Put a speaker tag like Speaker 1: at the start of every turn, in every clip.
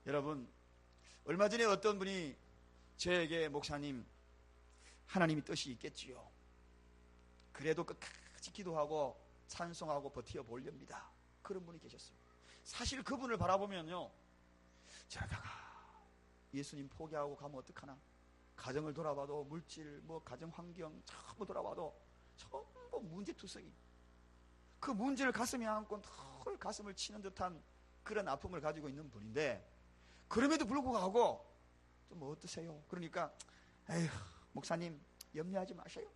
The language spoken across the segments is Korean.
Speaker 1: 여러분, 얼마 전에 어떤 분이 저에게 목사님, 하나님이 뜻이 있겠지요. 그래도 끝까지 기도하고 찬송하고 버텨보렵니다. 그런 분이 계셨어요. 사실 그분을 바라보면요, 저러다가 예수님 포기하고 가면 어떡하나, 가정을 돌아봐도 물질, 가정 환경 전부 돌아봐도 전부 문제투성이, 그 문제를 가슴에 안고 늘 가슴을 치는 듯한 그런 아픔을 가지고 있는 분인데, 그럼에도 불구하고 좀 어떠세요? 그러니까 에휴, 목사님 염려하지 마세요.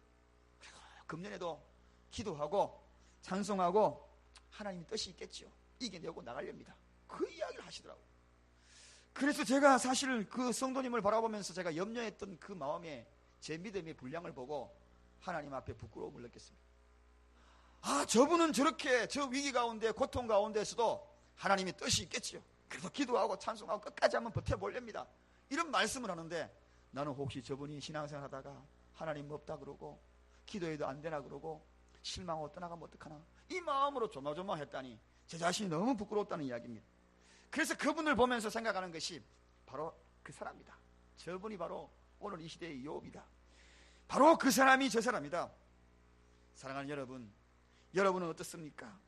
Speaker 1: 금년에도 기도하고 찬송하고 하나님의 뜻이 있겠죠. 이겨내고 나가렵니다. 그 이야기를 하시더라고요. 그래서 제가 사실 그 성도님을 바라보면서 제가 염려했던 그 마음에 제 믿음의 분량을 보고 하나님 앞에 부끄러움을 느꼈습니다. 아, 저분은 저렇게 저 위기 가운데 고통 가운데서도 하나님의 뜻이 있겠지요. 그래서 기도하고 찬송하고 끝까지 한번 버텨보렵니다. 이런 말씀을 하는데, 나는 혹시 저분이 신앙생활 하다가 하나님 없다 그러고 기도해도 안 되나 그러고 실망하고 떠나가면 어떡하나, 이 마음으로 조마조마했다니 제 자신이 너무 부끄러웠다는 이야기입니다. 그래서 그분을 보면서 생각하는 것이 바로 그 사람이다. 저분이 바로 오늘 이 시대의 욥이다. 바로 그 사람이 저 사람이다. 사랑하는 여러분, 여러분은 어떻습니까?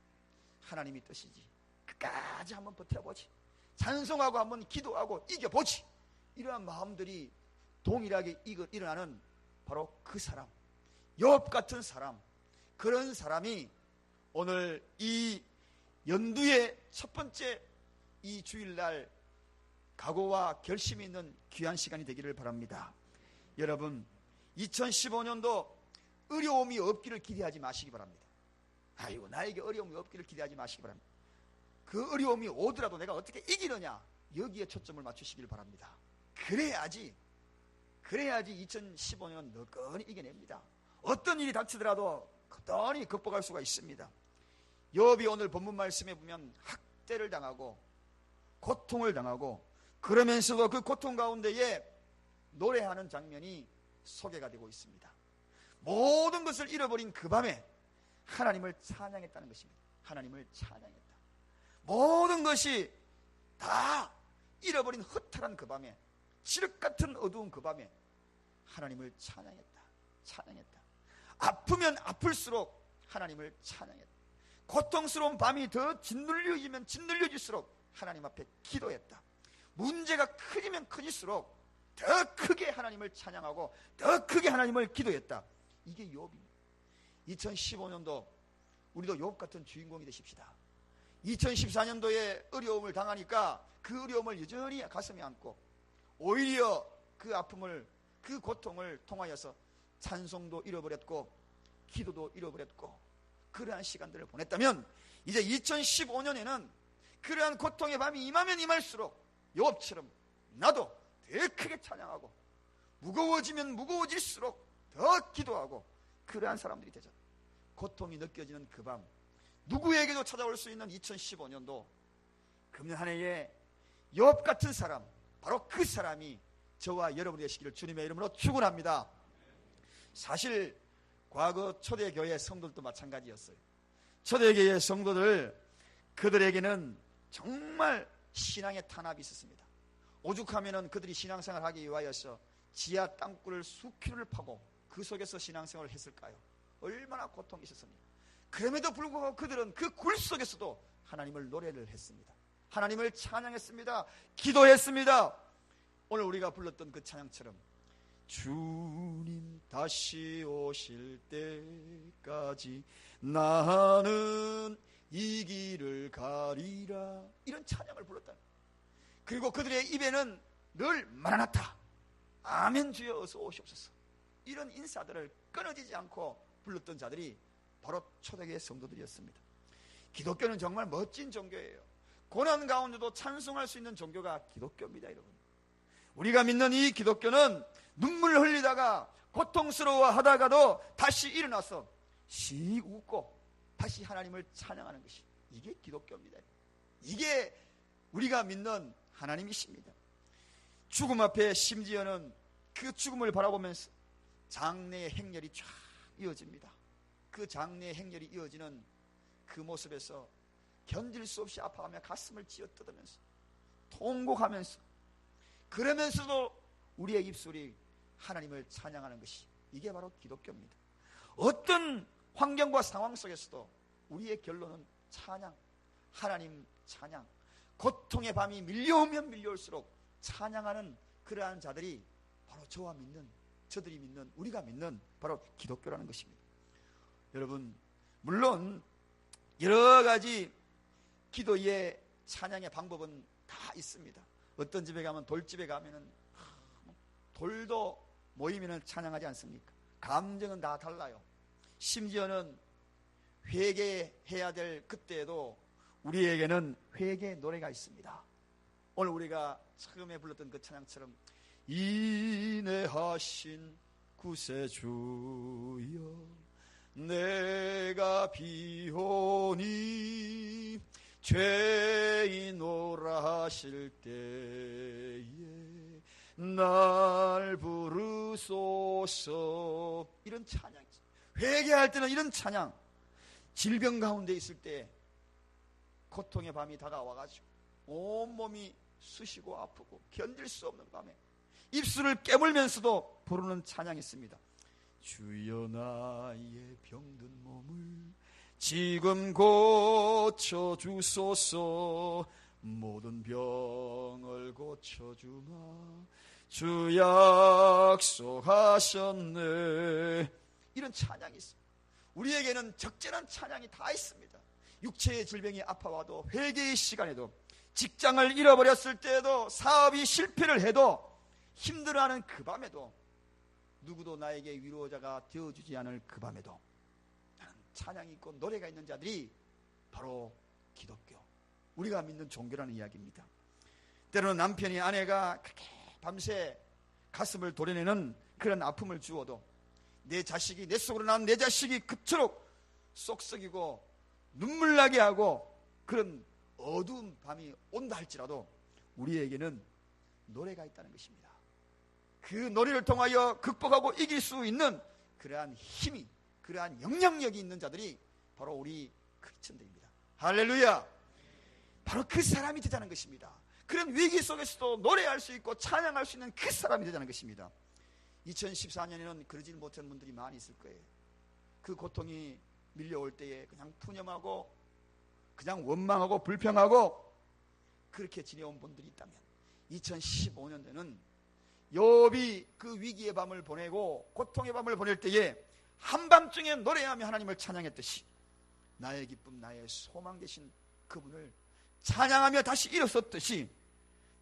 Speaker 1: 하나님이 뜻이지. 끝까지 한번 버텨보지. 찬송하고 한번 기도하고 이겨보지. 이러한 마음들이 동일하게 일어나는 바로 그 사람, 욥 같은 사람, 그런 사람이 오늘 이 연두의 첫 번째 이 주일날 각오와 결심이 있는 귀한 시간이 되기를 바랍니다. 여러분, 2015년도 어려움이 없기를 기대하지 마시기 바랍니다. 아이고, 나에게 어려움이 없기를 기대하지 마시기 바랍니다. 그 어려움이 오더라도 내가 어떻게 이기느냐, 여기에 초점을 맞추시길 바랍니다. 그래야지 2015년 너끈히 이겨냅니다. 어떤 일이 닥치더라도 거뜬히 극복할 수가 있습니다. 욥이 오늘 본문 말씀에 보면 학대를 당하고 고통을 당하고, 그러면서도 그 고통 가운데에 노래하는 장면이 소개가 되고 있습니다. 모든 것을 잃어버린 그 밤에 하나님을 찬양했다는 것입니다. 하나님을 찬양했다. 모든 것이 다 잃어버린 허탈한 그 밤에, 칠흑같은 어두운 그 밤에 하나님을 찬양했다. 아프면 아플수록 하나님을 찬양했다. 고통스러운 밤이 더 짓눌려지면 짓눌려질수록 하나님 앞에 기도했다. 문제가 커지면 커질수록 더 크게 하나님을 찬양하고 더 크게 하나님을 기도했다. 이게 욥입니다. 2015년도 우리도 욥 같은 주인공이 되십시다. 2014년도에 어려움을 당하니까 그 어려움을 여전히 가슴에 안고, 오히려 그 아픔을, 그 고통을 통하여서 찬송도 잃어버렸고 기도도 잃어버렸고 그러한 시간들을 보냈다면, 이제 2015년에는 그러한 고통의 밤이 임하면 임할수록 욥처럼 나도 더 크게 찬양하고, 무거워지면 무거워질수록 더 기도하고, 그러한 사람들이 되자. 고통이 느껴지는 그 밤, 누구에게도 찾아올 수 있는 2015년도, 금년 한 해에 욥 같은 사람, 바로 그 사람이 저와 여러분이 되시기를 주님의 이름으로 축원합니다. 사실 과거 초대교회 성도들도 마찬가지였어요. 초대교회 성도들, 그들에게는 정말 신앙의 탄압이 있었습니다. 오죽하면 그들이 신앙생활을 하기 위하여서 지하 땅굴을 수킬로를 파고 그 속에서 신앙생활을 했을까요? 얼마나 고통이 있었습니까? 그럼에도 불구하고 그들은 그 굴 속에서도 하나님을 노래를 했습니다. 하나님을 찬양했습니다. 기도했습니다. 오늘 우리가 불렀던 그 찬양처럼 주님 다시 오실 때까지 나는 이 길을 가리라, 이런 찬양을 불렀다. 그리고 그들의 입에는 늘 마라나타, 아멘 주여 어서 오시옵소서, 이런 인사들을 끊어지지 않고 불렀던 자들이 바로 초대교회 성도들이었습니다. 기독교는 정말 멋진 종교예요. 고난 가운데도 찬송할 수 있는 종교가 기독교입니다. 여러분, 우리가 믿는 이 기독교는 눈물을 흘리다가 고통스러워 하다가도 다시 일어나서 씩 웃고 다시 하나님을 찬양하는 것이, 이게 기독교입니다. 이게 우리가 믿는 하나님이십니다. 죽음 앞에 심지어는 그 죽음을 바라보면서 장래의 행렬이 쫙 이어집니다. 그 장래의 행렬이 이어지는 그 모습에서 견딜 수 없이 아파하며 가슴을 쥐어뜯으면서 통곡하면서, 그러면서도 우리의 입술이 하나님을 찬양하는 것이, 이게 바로 기독교입니다. 어떤 환경과 상황 속에서도 우리의 결론은 찬양, 하나님 찬양. 고통의 밤이 밀려오면 밀려올수록 찬양하는 그러한 자들이 바로 저와 믿는, 저들이 믿는, 우리가 믿는 바로 기독교라는 것입니다. 여러분, 물론 여러 가지 기도의 찬양의 방법은 다 있습니다. 어떤 집에 가면, 돌집에 가면은 돌도 모이면은 찬양하지 않습니까? 감정은 다 달라요. 심지어는 회개해야 될 그때에도 우리에게는 회개 노래가 있습니다. 오늘 우리가 처음에 불렀던 그 찬양처럼 인내하신 구세주여 내가 비오니 죄인오라 하실 때에 날 부르소서. 이런 찬양이 있어요. 회개할 때는 이런 찬양. 질병 가운데 있을 때 고통의 밤이 다가와가지고 온몸이 쑤시고 아프고 견딜 수 없는 밤에 입술을 깨물면서도 부르는 찬양이 있습니다. 주여 나의 병든 몸을 지금 고쳐주소서. 모든 병을 고쳐주마 주 약속하셨네. 이런 찬양이 있습니다. 우리에게는 적절한 찬양이 다 있습니다. 육체의 질병이 아파와도, 회개의 시간에도, 직장을 잃어버렸을 때에도, 사업이 실패를 해도, 힘들어하는 그 밤에도, 누구도 나에게 위로자가 되어주지 않을 그 밤에도 나는 찬양이 있고 노래가 있는 자들이 바로 기독교, 우리가 믿는 종교라는 이야기입니다. 때로는 남편이 아내가 그렇게 밤새 가슴을 도려내는 그런 아픔을 주어도, 내 자식이, 내 속으로 난 내 자식이 그토록 쏙썩이고 눈물 나게 하고 그런 어두운 밤이 온다 할지라도 우리에게는 노래가 있다는 것입니다. 그 노래를 통하여 극복하고 이길 수 있는 그러한 힘이, 그러한 영향력이 있는 자들이 바로 우리 크리스천들입니다. 할렐루야. 바로 그 사람이 되자는 것입니다. 그런 위기 속에서도 노래할 수 있고 찬양할 수 있는 그 사람이 되자는 것입니다. 2014년에는 그러지 못한 분들이 많이 있을 거예요. 그 고통이 밀려올 때에 그냥 푸념하고 그냥 원망하고 불평하고 그렇게 지내온 분들이 있다면, 2015년에는 욥이 그 위기의 밤을 보내고 고통의 밤을 보낼 때에 한밤중에 노래하며 하나님을 찬양했듯이, 나의 기쁨 나의 소망 되신 그분을 찬양하며 다시 일어섰듯이,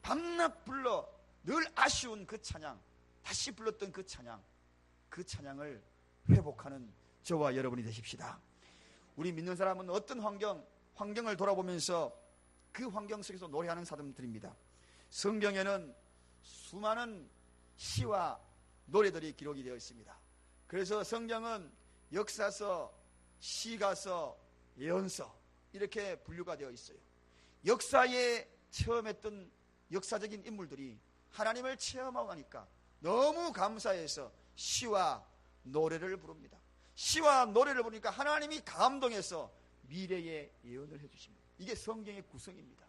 Speaker 1: 밤낮 불러 늘 아쉬운 그 찬양, 다시 불렀던 그 찬양을 회복하는 저와 여러분이 되십시다. 우리 믿는 사람은 어떤 환경을 돌아보면서 그 환경 속에서 노래하는 사람들입니다. 성경에는 수많은 시와 노래들이 기록이 되어 있습니다. 그래서 성경은 역사서, 시가서, 예언서 이렇게 분류가 되어 있어요. 역사에 체험했던 역사적인 인물들이 하나님을 체험하고 나니까 너무 감사해서 시와 노래를 부릅니다. 시와 노래를 부르니까 하나님이 감동해서 미래의 예언을 해주십니다. 이게 성경의 구성입니다.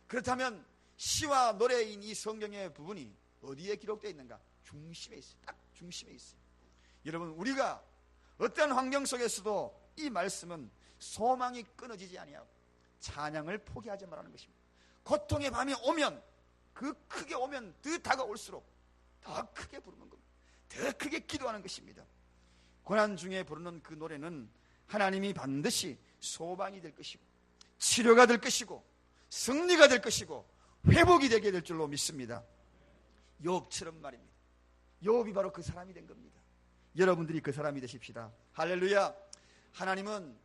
Speaker 1: 그렇다면 시와 노래인 이 성경의 부분이 어디에 기록되어 있는가? 중심에 있어요. 딱 중심에 있어요. 여러분, 우리가 어떤 환경 속에서도 이 말씀은 소망이 끊어지지 아니하고 찬양을 포기하지 말라는 것입니다. 고통의 밤이 오면, 그 크게 오면 더 다가올수록 더 크게 부르는 겁니다. 더 크게 기도하는 것입니다. 고난 중에 부르는 그 노래는 하나님이 반드시 소망이 될 것이고 치료가 될 것이고 승리가 될 것이고 회복이 되게 될 줄로 믿습니다. 욥처럼 말입니다. 욥이 바로 그 사람이 된 겁니다. 여러분들이 그 사람이 되십시다. 할렐루야. 하나님은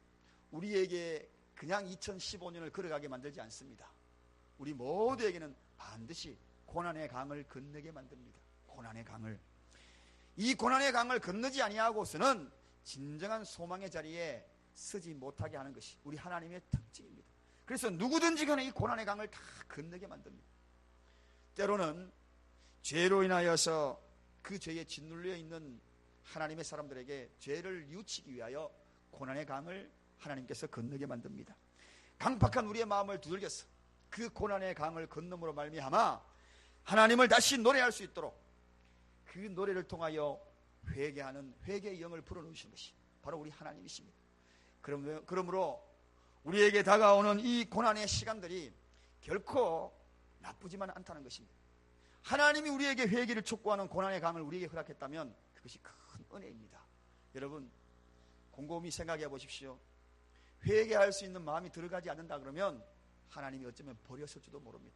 Speaker 1: 우리에게 그냥 2015년을 걸어가게 만들지 않습니다. 우리 모두에게는 반드시 고난의 강을 건너게 만듭니다. 고난의 강을. 이 고난의 강을 건너지 아니하고서는 진정한 소망의 자리에 서지 못하게 하는 것이 우리 하나님의 특징입니다. 그래서 누구든지 간에 이 고난의 강을 다 건너게 만듭니다. 때로는 죄로 인하여서 그 죄에 짓눌려 있는 하나님의 사람들에게 죄를 뉘우치기 위하여 고난의 강을 하나님께서 건너게 만듭니다. 강팍한 우리의 마음을 두들겨서 그 고난의 강을 건너므로 말미암아 하나님을 다시 노래할 수 있도록 그 노래를 통하여 회개하는 회개의 영을 불어넣으신 것이 바로 우리 하나님이십니다. 그러므로 우리에게 다가오는 이 고난의 시간들이 결코 나쁘지만 않다는 것입니다. 하나님이 우리에게 회개를 촉구하는 고난의 강을 우리에게 허락했다면 그것이 큰 은혜입니다. 여러분 곰곰이 생각해 보십시오. 회개할 수 있는 마음이 들어가지 않는다 그러면 하나님이 어쩌면 버렸을지도 모릅니다.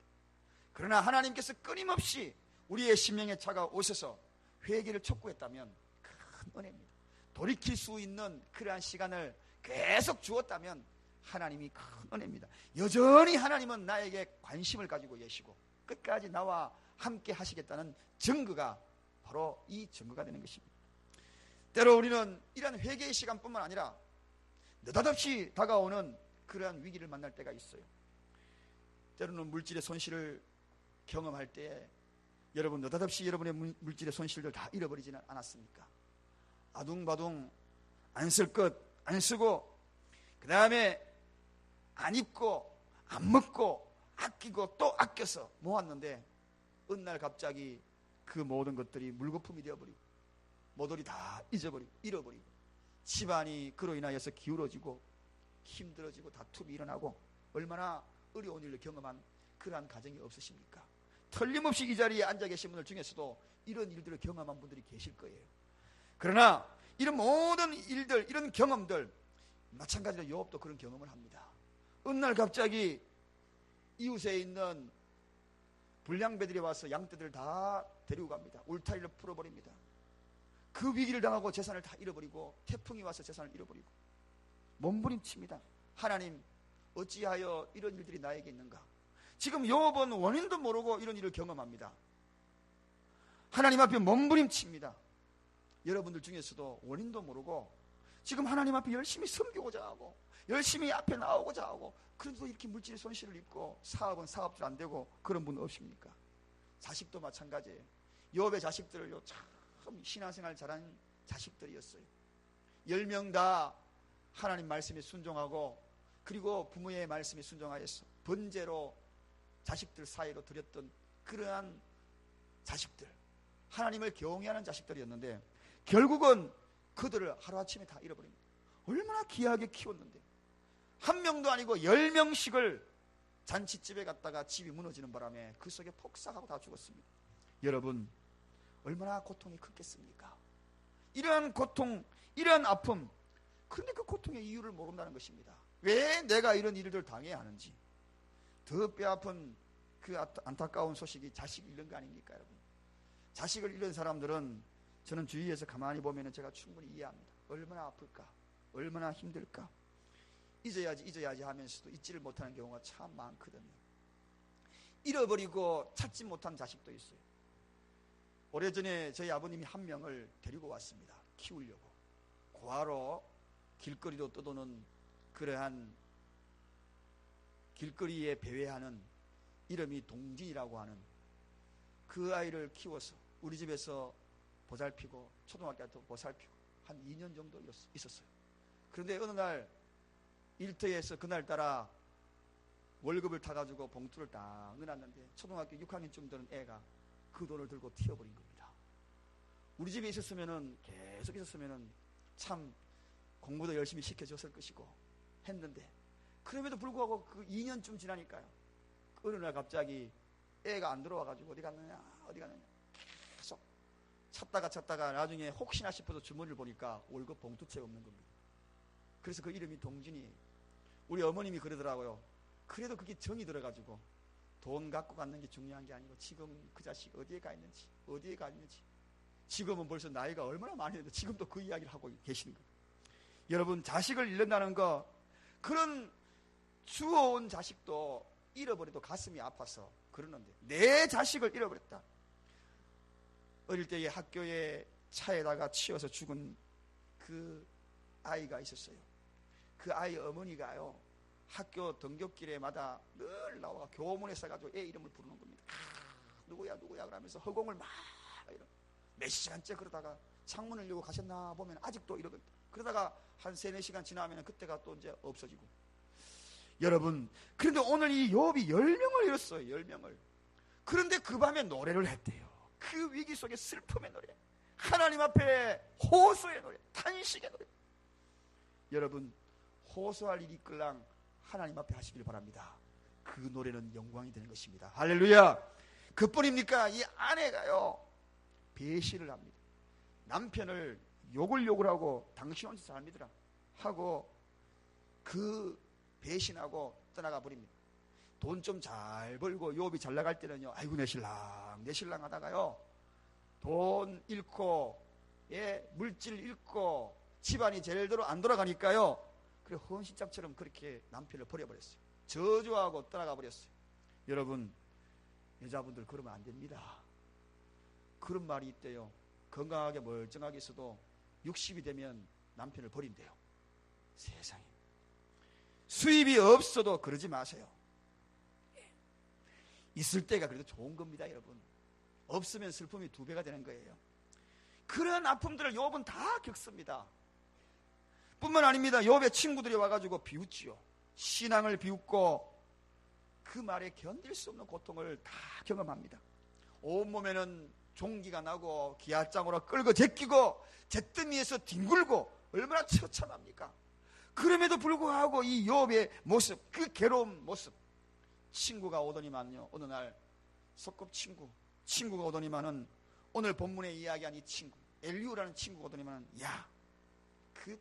Speaker 1: 그러나 하나님께서 끊임없이 우리의 심령에 차가오셔서 회개를 촉구했다면 큰 은혜입니다. 돌이킬 수 있는 그러한 시간을 계속 주었다면 하나님이 큰 은혜입니다. 여전히 하나님은 나에게 관심을 가지고 계시고 끝까지 나와 함께 하시겠다는 증거가 바로 이 증거가 되는 것입니다. 때로 우리는 이런 회개의 시간뿐만 아니라 느닷없이 다가오는 그러한 위기를 만날 때가 있어요. 때로는 물질의 손실을 경험할 때 여러분 느닷없이 여러분의 물질의 손실들 다 잃어버리지는 않았습니까? 아둥바둥 안 쓸 것 안 쓰고 그 다음에 안 입고 안 먹고 아끼고 또 아껴서 모았는데 어느 날 갑자기 그 모든 것들이 물거품이 되어버리고 모조리 다 잊어버리고 잃어버리고 집안이 그로 인하여서 기울어지고 힘들어지고 다툼이 일어나고 얼마나 어려운 일을 경험한 그러한 가정이 없으십니까? 틀림없이 이 자리에 앉아 계신 분들 중에서도 이런 일들을 경험한 분들이 계실 거예요. 그러나 이런 모든 일들, 이런 경험들 마찬가지로 요업도 그런 경험을 합니다. 어느 날 갑자기 이웃에 있는 불량배들이 와서 양떼들을 다 데리고 갑니다. 울타리를 풀어버립니다. 그 위기를 당하고 재산을 다 잃어버리고 태풍이 와서 재산을 잃어버리고 몸부림칩니다. 하나님 어찌하여 이런 일들이 나에게 있는가? 지금 요업은 원인도 모르고 이런 일을 경험합니다. 하나님 앞에 몸부림칩니다. 여러분들 중에서도 원인도 모르고 지금 하나님 앞에 열심히 섬기고자 하고 열심히 앞에 나오고자 하고 그래도 이렇게 물질의 손실을 입고 사업은 사업들 안 되고 그런 분 없습니까? 자식도 마찬가지예요. 요업의 자식들을요 참 신앙생활 잘한 자식들이었어요. 10명 다 하나님 말씀에 순종하고 그리고 부모의 말씀에 순종하여서 번제로 자식들 사이로 드렸던 그러한 자식들, 하나님을 경외하는 자식들이었는데 결국은 그들을 하루아침에 다 잃어버립니다. 얼마나 귀하게 키웠는데 한 명도 아니고 10명씩을 잔치집에 갔다가 집이 무너지는 바람에 그 속에 폭삭하고 다 죽었습니다. 여러분 얼마나 고통이 컸겠습니까? 이러한 고통, 이러한 아픔, 그런데 그 고통의 이유를 모른다는 것입니다. 왜 내가 이런 일을 당해야 하는지. 더 뼈아픈 그 안타까운 소식이 자식이 잃는 거 아닙니까 여러분? 자식을 잃은 사람들은 저는 주위에서 가만히 보면 제가 충분히 이해합니다. 얼마나 아플까? 얼마나 힘들까? 잊어야지 하면서도 잊지를 못하는 경우가 참 많거든요. 잃어버리고 찾지 못한 자식도 있어요. 오래전에 저희 아버님이 한 명을 데리고 왔습니다. 키우려고. 고아로 길거리로 떠도는 그러한 길거리에 배회하는 이름이 동진이라고 하는 그 아이를 키워서 우리 집에서 보살피고 초등학교 때도 보살피고 한 2년 정도 있었어요. 그런데 어느 날 일터에서 그날따라 월급을 타가지고 봉투를 딱 넣어놨는데 초등학교 6학년쯤 되는 애가 그 돈을 들고 튀어버린 겁니다. 우리 집에 계속 있었으면은 참 공부도 열심히 시켜줬을 것이고 했는데 그럼에도 불구하고 그 2년쯤 지나니까요. 어느 날 갑자기 애가 안 들어와가지고 어디 갔느냐 계속 찾다가 나중에 혹시나 싶어서 주머니를 보니까 월급 봉투채 없는 겁니다. 그래서 그 이름이 동진이에요. 우리 어머님이 그러더라고요. 그래도 그게 정이 들어가지고 돈 갖고 갔는 게 중요한 게 아니고 지금 그 자식 어디에 가 있는지 지금은 벌써 나이가 얼마나 많이 됐는데 지금도 그 이야기를 하고 계시는 거예요. 여러분 자식을 잃는다는 거 그런 주워온 자식도 잃어버려도 가슴이 아파서 그러는데 내 자식을 잃어버렸다. 어릴 때에 학교에 차에다가 치여서 죽은 그 아이가 있었어요. 그 아이 어머니가요 학교 등굣길에마다 늘 나와 교문에 써가지고 애 이름을 부르는 겁니다. 누구야 그러면서 허공을 막 몇 시간째 그러다가 창문을 열고 가셨나 보면 아직도 이러거든요. 그러다가 한 3-4시간 지나면 그때가 또 이제 없어지고 여러분, 그런데 오늘 이 욥이 10명을 잃었어요. 10명을. 그런데 그 밤에 노래를 했대요. 그 위기 속에 슬픔의 노래, 하나님 앞에 호소의 노래, 탄식의 노래. 여러분, 호소할 일이 있걸랑 하나님 앞에 하시길 바랍니다. 그 노래는 영광이 되는 것입니다. 할렐루야. 그뿐입니까? 이 아내가요 배신을 합니다. 남편을 욕을 하고 당신 혼자 잘 믿으라 하고 그 배신하고 떠나가 버립니다. 돈 좀 잘 벌고 욥이 잘 나갈 때는요, 아이고 내 신랑 하다가요 돈 잃고, 물질 잃고 집안이 제대로 안 돌아가니까요, 그래 헌신짝처럼 그렇게 남편을 버려버렸어요. 저주하고 떠나가 버렸어요. 여러분, 여자분들 그러면 안 됩니다. 그런 말이 있대요. 건강하게 멀쩡하게 있어도 60이 되면 남편을 버린대요. 세상에. 수입이 없어도 그러지 마세요. 있을 때가 그래도 좋은 겁니다, 여러분. 없으면 슬픔이 2배가 되는 거예요. 그런 아픔들을 욥은 다 겪습니다. 뿐만 아닙니다. 욥의 친구들이 와가지고 비웃지요. 신앙을 비웃고 그 말에 견딜 수 없는 고통을 다 경험합니다. 온몸에는 종기가 나고 기아장으로 끌고 제끼고 잿더미에서 뒹굴고 얼마나 처참합니까? 그럼에도 불구하고 이 욥의 모습, 그 괴로운 모습, 친구가 오더니만요, 어느 날 친구가 오더니만은 오늘 본문에 이야기한 이 친구 엘리후라는 친구가 오더니만은, 야, 그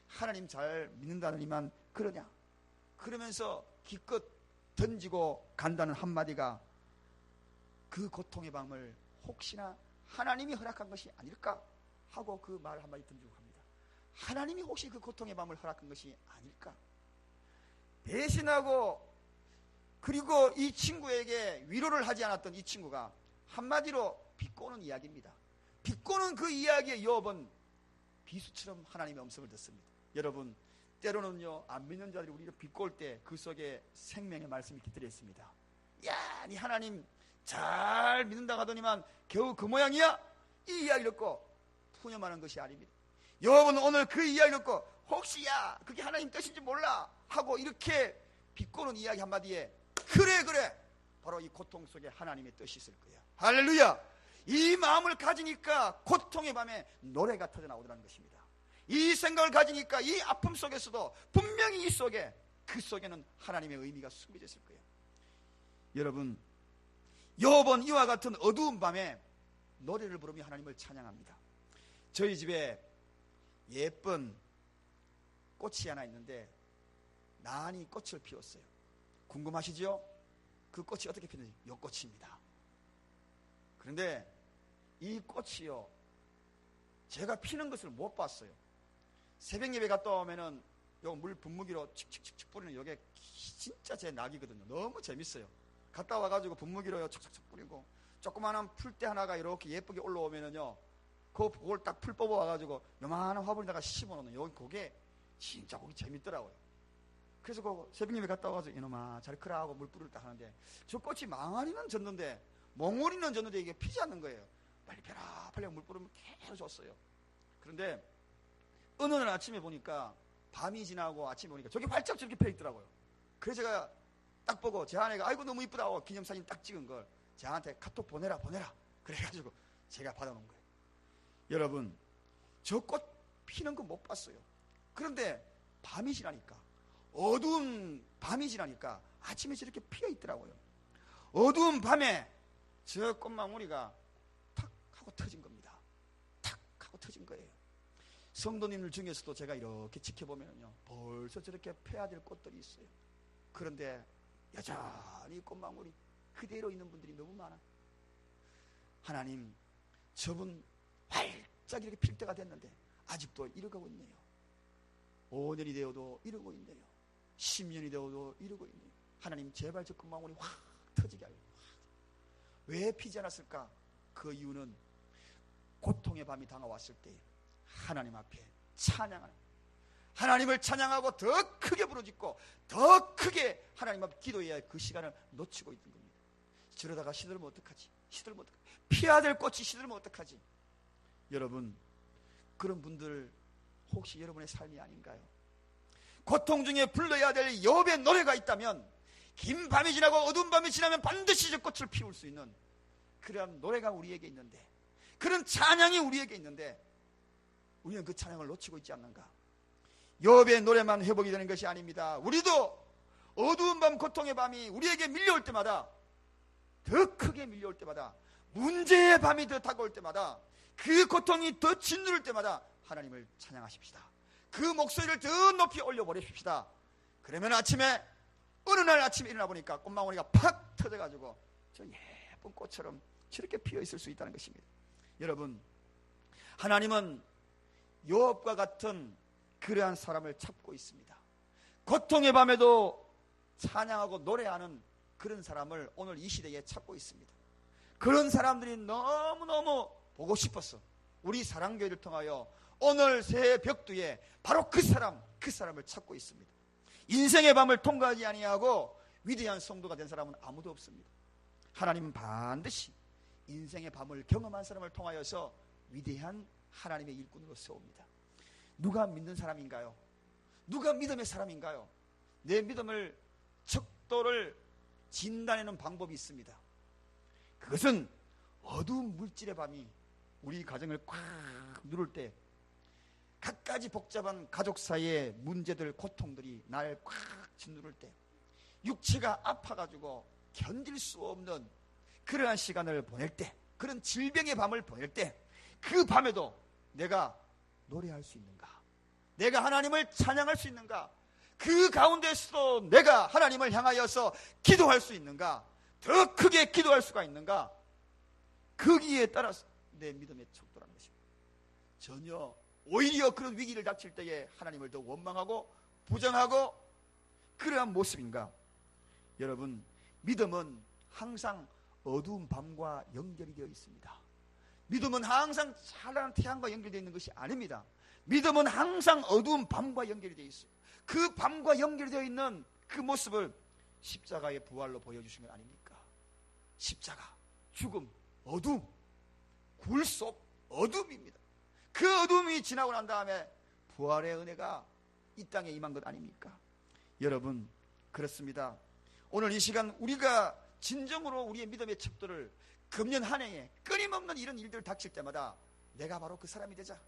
Speaker 1: 하나님 잘 믿는다더니만 그러냐? 그러면서 기껏 던지고 간다는 한마디가 그 고통의 밤을 혹시나 하나님이 허락한 것이 아닐까 하고 그 말 한마디 던지고 갑니다. 하나님이 혹시 그 고통의 밤을 허락한 것이 아닐까? 배신하고 그리고 이 친구에게 위로를 하지 않았던 이 친구가 한마디로 비꼬는 이야기입니다. 비꼬는 그 이야기에 욥은 비수처럼 하나님의 음성을 듣습니다. 여러분, 때로는요, 안 믿는 자들이 우리를 비꼴 때 그 속에 생명의 말씀이 깃들어 있습니다. 야, 니 하나님 잘 믿는다 하더니만 겨우 그 모양이야? 이 이야기를 듣고 푸념하는 것이 아닙니다. 욥은 오늘 그 이야기를 듣고 혹시 야, 그게 하나님 뜻인지 몰라 하고 이렇게 비꼬는 이야기 한마디에 그래 바로 이 고통 속에 하나님의 뜻이 있을 거야. 할렐루야. 이 마음을 가지니까 고통의 밤에 노래가 터져나오더라는 것입니다. 이 생각을 가지니까 이 아픔 속에서도 분명히 그 속에는 하나님의 의미가 숨겨져 있을 거예요. 여러분, 욥은 이와 같은 어두운 밤에 노래를 부르며 하나님을 찬양합니다. 저희 집에 예쁜 꽃이 하나 있는데 나란히 꽃을 피웠어요. 궁금하시죠? 그 꽃이 어떻게 피는지. 이 꽃입니다. 그런데 이 꽃이요, 제가 피는 것을 못 봤어요. 새벽 예배 갔다 오면은 요 물 분무기로 칙칙칙칙 뿌리는 요게 진짜 제 낙이거든요. 너무 재밌어요. 갔다 와가지고 분무기로 척척척 뿌리고 조그마한 풀대 하나가 이렇게 예쁘게 올라오면은요, 그걸 딱 풀 뽑아와가지고 요만한 화분에다가 심어놓는 그게 진짜 거기 재밌더라고요. 그래서 그 새벽 예배 갔다 와가지고 이놈아 잘 크라 하고 물 뿌리를 딱 하는데 저 꽃이 망아리는 졌는데 몽우리는 졌는데 이게 피지 않는 거예요. 빨리 펴라 빨리 물 뿌리면 계속 줬어요. 그런데 어느 날 아침에 보니까 밤이 지나고 아침에 보니까 저게 활짝 저렇게 펴 있더라고요. 그래서 제가 딱 보고 제 아내가 아이고 너무 이쁘다고 기념사진 딱 찍은 걸 저한테 카톡 보내라 그래가지고 제가 받아놓은 거예요. 여러분, 저 꽃 피는 거 못 봤어요. 그런데 밤이 지나니까, 어두운 밤이 지나니까 아침에 저렇게 피어 있더라고요. 어두운 밤에 저 꽃망울이가 탁 하고 터진 겁니다. 탁 하고 터진 거예요. 성도님들 중에서도 제가 이렇게 지켜보면요, 벌써 저렇게 펴야 될 꽃들이 있어요. 그런데 여전히 꽃망울이 그대로 있는 분들이 너무 많아. 하나님, 저분 활짝 이렇게 필 때가 됐는데 아직도 이러고 있네요. 5년이 되어도 이러고 있네요. 10년이 되어도 이러고 있네요. 하나님, 제발 저 꽃망울이 확 터지게 하려. 왜 피지 않았을까? 그 이유는 고통의 밤이 다가왔을 때 하나님 앞에 찬양하는, 하나님을 찬양하고 더 크게 부르짖고 더 크게 하나님 앞에 기도해야 할 그 시간을 놓치고 있는 겁니다. 저러다가 시들면 어떡하지? 피해야 될 꽃이 시들면 어떡하지? 여러분, 그런 분들 혹시 여러분의 삶이 아닌가요? 고통 중에 불러야 될 욥의 노래가 있다면, 긴 밤이 지나고 어두운 밤이 지나면 반드시 저 꽃을 피울 수 있는 그런 노래가 우리에게 있는데, 그런 찬양이 우리에게 있는데 우리는 그 찬양을 놓치고 있지 않는가? 욥의 노래만 회복이 되는 것이 아닙니다. 우리도 어두운 밤, 고통의 밤이 우리에게 밀려올 때마다, 더 크게 밀려올 때마다, 문제의 밤이 더 다가올 때마다, 그 고통이 더 짓누를 때마다 하나님을 찬양하십시다. 그 목소리를 더 높이 올려버리십시다. 그러면 아침에, 어느 날 아침에 일어나 보니까 꽃망울이가 팍 터져가지고 저 예쁜 꽃처럼 저렇게 피어있을 수 있다는 것입니다. 여러분, 하나님은 욥과 같은 그러한 사람을 찾고 있습니다. 고통의 밤에도 찬양하고 노래하는 그런 사람을 오늘 이 시대에 찾고 있습니다. 그런 사람들이 너무너무 보고 싶어서 우리 사랑교회를 통하여 오늘 새해 벽두에 바로 그 사람을 찾고 있습니다. 인생의 밤을 통과하지 아니하고 위대한 성도가 된 사람은 아무도 없습니다. 하나님은 반드시 인생의 밤을 경험한 사람을 통하여서 위대한 하나님의 일꾼으로 세웁니다. 누가 믿는 사람인가요? 누가 믿음의 사람인가요? 내 믿음을, 척도를 진단하는 방법이 있습니다. 그것은 어두운 물질의 밤이 우리 가정을 꽉 누를 때, 갖가지 복잡한 가족 사이의 문제들, 고통들이 날 꽉 짓누를 때, 육체가 아파가지고 견딜 수 없는 그러한 시간을 보낼 때, 그런 질병의 밤을 보낼 때, 그 밤에도 내가 노래할 수 있는가? 내가 하나님을 찬양할 수 있는가? 그 가운데서도 내가 하나님을 향하여서 기도할 수 있는가? 더 크게 기도할 수가 있는가? 거기에 따라서 내 믿음의 척도라는 것입니다. 전혀, 오히려 그런 위기를 닥칠 때에 하나님을 더 원망하고 부정하고 그러한 모습인가? 여러분, 믿음은 항상 어두운 밤과 연결이 되어 있습니다. 믿음은 항상 찬란한 태양과 연결되어 있는 것이 아닙니다. 믿음은 항상 어두운 밤과 연결이 되어 있어요. 그 밤과 연결되어 있는 그 모습을 십자가의 부활로 보여주신 것 아닙니까? 십자가, 죽음, 어둠, 굴 속 어둠입니다. 그 어둠이 지나고 난 다음에 부활의 은혜가 이 땅에 임한 것 아닙니까? 여러분, 그렇습니다. 오늘 이 시간 우리가 진정으로 우리의 믿음의 척도를 금년 한 해에 끊임없는 이런 일들 닥칠 때마다 내가 바로 그 사람이 되자.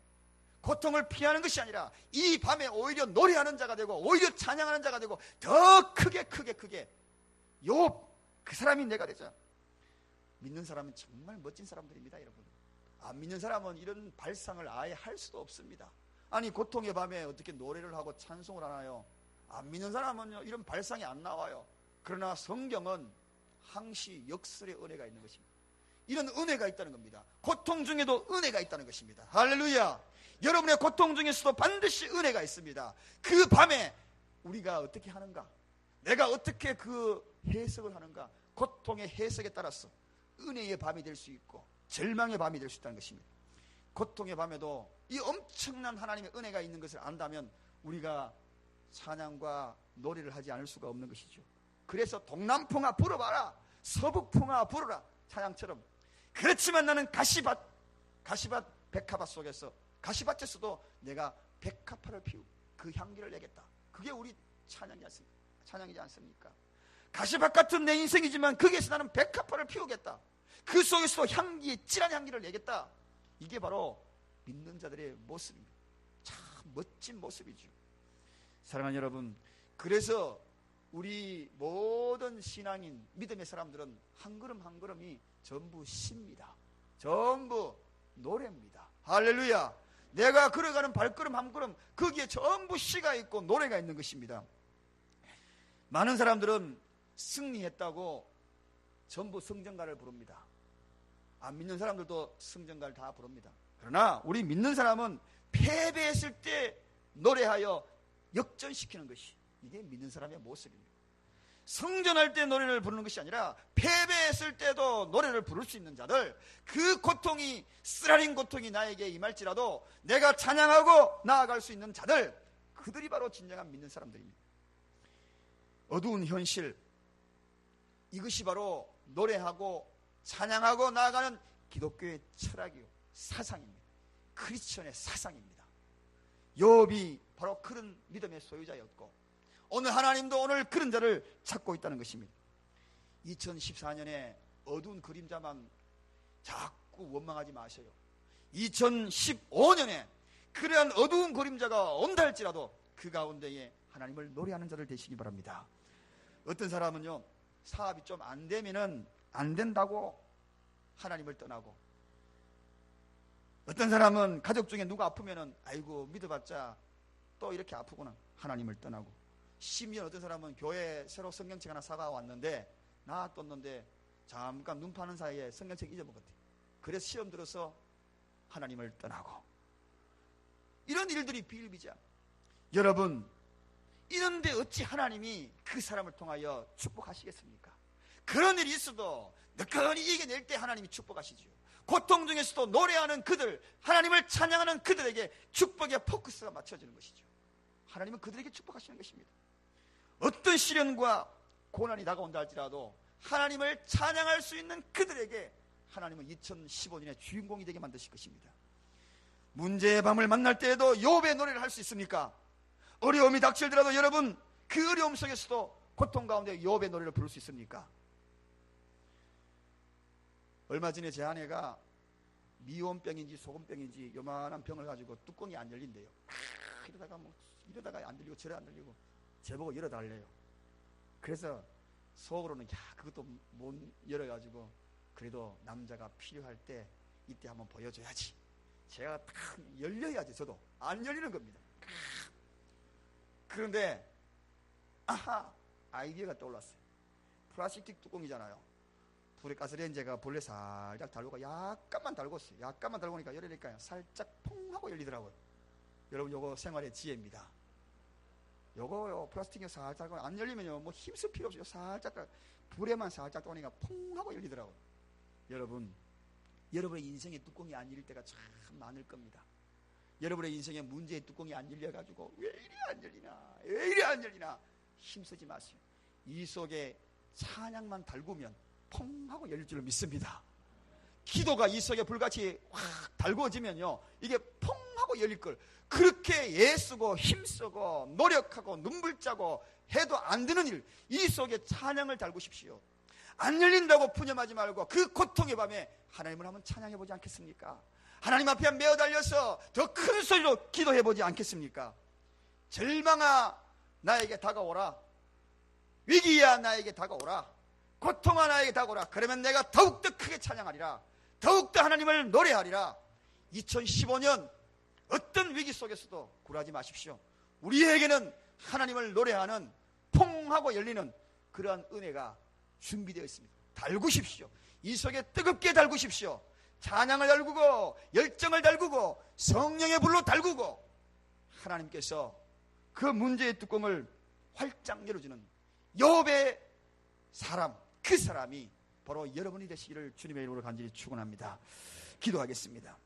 Speaker 1: 고통을 피하는 것이 아니라 이 밤에 오히려 노래하는 자가 되고, 오히려 찬양하는 자가 되고, 더 크게 욥, 그 사람이 내가 되자. 믿는 사람은 정말 멋진 사람들입니다, 여러분. 안 믿는 사람은 이런 발상을 아예 할 수도 없습니다. 아니, 고통의 밤에 어떻게 노래를 하고 찬송을 하나요? 안 믿는 사람은 이런 발상이 안 나와요. 그러나 성경은 항시 역설의 은혜가 있는 것입니다. 이런 은혜가 있다는 겁니다. 고통 중에도 은혜가 있다는 것입니다. 할렐루야. 여러분의 고통 중에서도 반드시 은혜가 있습니다. 그 밤에 우리가 어떻게 하는가? 내가 어떻게 그 해석을 하는가? 고통의 해석에 따라서 은혜의 밤이 될 수 있고 절망의 밤이 될 수 있다는 것입니다. 고통의 밤에도 이 엄청난 하나님의 은혜가 있는 것을 안다면 우리가 찬양과 노래를 하지 않을 수가 없는 것이죠. 그래서 동남풍아 불어봐라, 서북풍아 불어라, 찬양처럼. 그렇지만 나는 가시밭 백합밭 속에서, 가시밭에서도 내가 백합화를 피우고 그 향기를 내겠다. 그게 우리 찬양이지 않습니까? 가시밭 같은 내 인생이지만 거기에서 나는 백합화를 피우겠다. 그 속에서도 찐한 향기를 내겠다. 이게 바로 믿는 자들의 모습입니다. 참 멋진 모습이죠. 사랑하는 여러분, 그래서 우리 모든 신앙인, 믿음의 사람들은 한 걸음 한 걸음이 전부 시입니다. 전부 노래입니다. 할렐루야. 내가 걸어가는 발걸음 한 걸음, 거기에 전부 시가 있고 노래가 있는 것입니다. 많은 사람들은 승리했다고 전부 성전가를 부릅니다. 안 믿는 사람들도 성전가를 다 부릅니다. 그러나 우리 믿는 사람은 패배했을 때 노래하여 역전시키는 것이, 이게 믿는 사람의 모습입니다. 성전할 때 노래를 부르는 것이 아니라 패배했을 때도 노래를 부를 수 있는 자들, 그 고통이, 쓰라린 고통이 나에게 임할지라도 내가 찬양하고 나아갈 수 있는 자들, 그들이 바로 진정한 믿는 사람들입니다. 어두운 현실, 이것이 바로 노래하고 찬양하고 나아가는 기독교의 철학이요, 사상입니다. 크리스천의 사상입니다. 욥이 바로 그런 믿음의 소유자였고, 오늘 하나님도 오늘 그런 자를 찾고 있다는 것입니다. 2014년에 어두운 그림자만 자꾸 원망하지 마세요. 2015년에 그러한 어두운 그림자가 온다 할지라도 그 가운데에 하나님을 노래하는 자들 되시기 바랍니다. 어떤 사람은요, 사업이 좀 안 되면은 안 된다고 하나님을 떠나고, 어떤 사람은 가족 중에 누가 아프면은 아이고 믿어봤자 또 이렇게 아프구나 하나님을 떠나고, 심지어 어떤 사람은 교회에 새로 성경책 하나 사가 왔는데 놔뒀는데 잠깐 눈 파는 사이에 성경책 잊어먹었대. 그래서 시험 들어서 하나님을 떠나고, 이런 일들이 비일비재합니다. 여러분, 이런데 어찌 하나님이 그 사람을 통하여 축복하시겠습니까? 그런 일이 있어도 너끈히 이겨낼 때 하나님이 축복하시죠. 고통 중에서도 노래하는 그들, 하나님을 찬양하는 그들에게 축복의 포커스가 맞춰지는 것이죠. 하나님은 그들에게 축복하시는 것입니다. 어떤 시련과 고난이 다가온다 할지라도 하나님을 찬양할 수 있는 그들에게 하나님은 2015년의 주인공이 되게 만드실 것입니다. 문제의 밤을 만날 때에도 욥의 노래를 할 수 있습니까? 어려움이 닥칠더라도 여러분, 그 어려움 속에서도 고통 가운데 욥의 노래를 부를 수 있습니까? 얼마 전에 제 아내가 미온병인지 소금병인지 요만한 병을 가지고 뚜껑이 안 열린대요. 이러다가 안 들리고 저래 안 들리고 제보고 열어달래요. 그래서 속으로는 그것도 못 열어가지고 그래도 남자가 필요할 때 이때 한번 보여줘야지. 제가 딱 열려야지. 저도 안 열리는 겁니다. 그런데 아이디어가 떠올랐어요. 플라스틱 뚜껑이잖아요. 불에 가스레인지가 본래 살짝 달구고 약간만 달궜어요. 약간만 달구니까 열리니까 살짝 퐁 하고 열리더라고요. 여러분, 요거 생활의 지혜입니다. 요거요, 플라스틱이 살짝 안 열리면요, 뭐 힘쓸 필요 없어요. 살짝 불에만 살짝 떠니까 퐁 하고 열리더라고요. 여러분, 여러분의 인생의 뚜껑이 안 열릴 때가 참 많을 겁니다. 여러분의 인생의 문제의 뚜껑이 안 열려가지고 왜 이리 안 열리나, 왜 이리 안 열리나 힘쓰지 마세요. 이 속에 찬양만 달구면 퐁 하고 열릴 줄로 믿습니다. 기도가 이 속에 불같이 확 달구어지면요, 이게 퐁 하고 열릴 걸. 그렇게 애쓰고 힘쓰고 노력하고 눈물 짜고 해도 안 되는 일, 이 속에 찬양을 달구십시오. 안 열린다고 푸념하지 말고 그 고통의 밤에 하나님을 한번 찬양해 보지 않겠습니까? 하나님 앞에 메어 달려서 더 큰 소리로 기도해 보지 않겠습니까? 절망아 나에게 다가오라, 위기야 나에게 다가오라, 고통아 나에게 다가오라. 그러면 내가 더욱더 크게 찬양하리라, 더욱더 하나님을 노래하리라. 2015년 어떤 위기 속에서도 굴하지 마십시오. 우리에게는 하나님을 노래하는 퐁하고 열리는 그러한 은혜가 준비되어 있습니다. 달구십시오. 이 속에 뜨겁게 달구십시오. 찬양을 달구고 열정을 달구고 성령의 불로 달구고, 하나님께서 그 문제의 뚜껑을 활짝 열어주는 욥의 사람, 그 사람이 바로 여러분이 되시기를 주님의 이름으로 간절히 축원합니다. 기도하겠습니다.